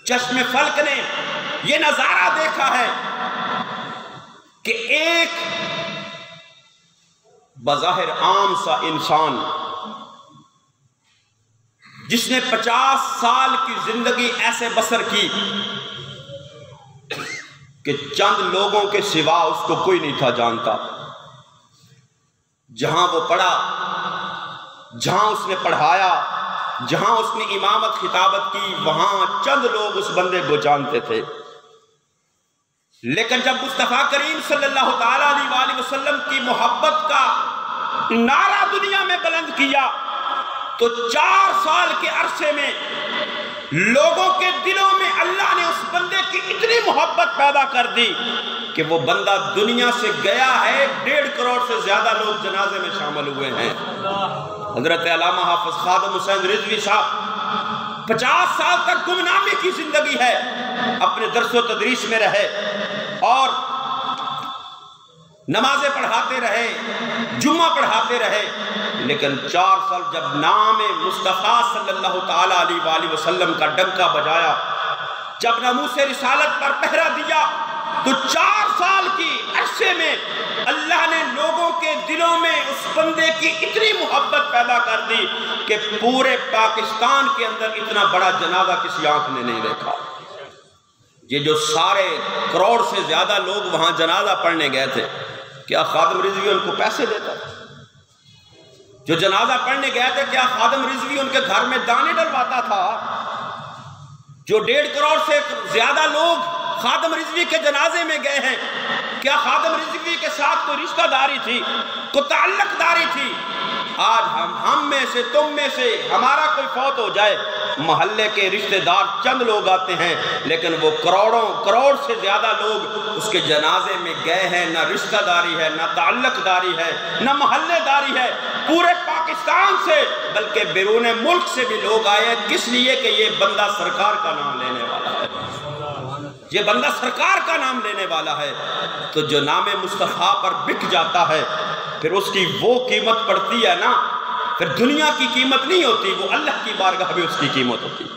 چشم فلک نے یہ نظارہ دیکھا ہے کہ ایک بظاہر عام سا انسان جس نے 50 سال کی زندگی ایسے بسر کی کہ چند لوگوں کے سوا اس کو کوئی نہیں تھا جانتا، جہاں وہ پڑھا، جہاں اس نے پڑھایا، جہاں اس نے امامت خطابت کی، وہاں چند لوگ اس بندے کو جانتے تھے۔ لیکن جب مصطفیٰ کریم صلی اللہ تعالیٰ علیہ وآلہ وسلم کی محبت کا نعرہ دنیا میں بلند کیا تو 4 سال کے عرصے میں لوگوں کے دلوں میں اللہ نے اس بندے کی اتنی محبت پیدا کر دی کہ وہ بندہ دنیا سے گیا ہے، 1.5 کروڑ سے زیادہ لوگ جنازے میں شامل ہوئے ہیں۔ حضرت علامہ حافظ خادم حسین رضوی صاحب 50 سال تک گمنامی کی زندگی ہے، اپنے درس و تدریس میں رہے اور نمازیں پڑھاتے رہے، جمعہ پڑھاتے رہے، لیکن 4 سال جب نام مصطفیٰ صلی اللہ تعالیٰ علیہ وآلہ وسلم کا ڈنکا بجایا، جب ناموس رسالت پر پہرا دیا تو 4 سال کی عرصے میں اللہ نے لوگوں کے دلوں میں اس بندے کی اتنی محبت پیدا کر دی کہ پورے پاکستان کے اندر اتنا بڑا جنازہ کسی آنکھ نے نہیں دیکھا۔ یہ جو سارے کروڑ سے زیادہ لوگ وہاں جنازہ پڑھنے گئے تھے، کیا خادم رضوی ان کو پیسے دیتا تھا؟ جو جنازہ پڑھنے گئے تھے کیا خادم رضوی ان کے گھر میں دانے ڈلواتا تھا؟ جو 1.5 کروڑ سے زیادہ لوگ خادم رضوی کے جنازے میں گئے ہیں، کیا خادم رضوی کے ساتھ کوئی رشتہ داری تھی، کوئی تعلق داری تھی؟ آج ہم میں سے، تم میں سے ہمارا کوئی فوت ہو جائے، محلے کے رشتہ دار چند لوگ آتے ہیں، لیکن وہ کروڑ سے زیادہ لوگ اس کے جنازے میں گئے ہیں۔ نہ رشتہ داری ہے، نہ تعلق داری ہے، نہ محلے داری ہے، پورے پاکستان سے بلکہ بیرون ملک سے بھی لوگ آئے، کس لیے کہ یہ بندہ سرکار کا نام لینے والا ہے، یہ بندہ سرکار کا نام لینے والا ہے۔ تو جو نام مصطفیٰ پر بک جاتا ہے پھر اس کی وہ قیمت پڑتی ہے نا، پھر دنیا کی قیمت نہیں ہوتی، وہ اللہ کی بارگاہ میں اس کی قیمت ہوتی ہے۔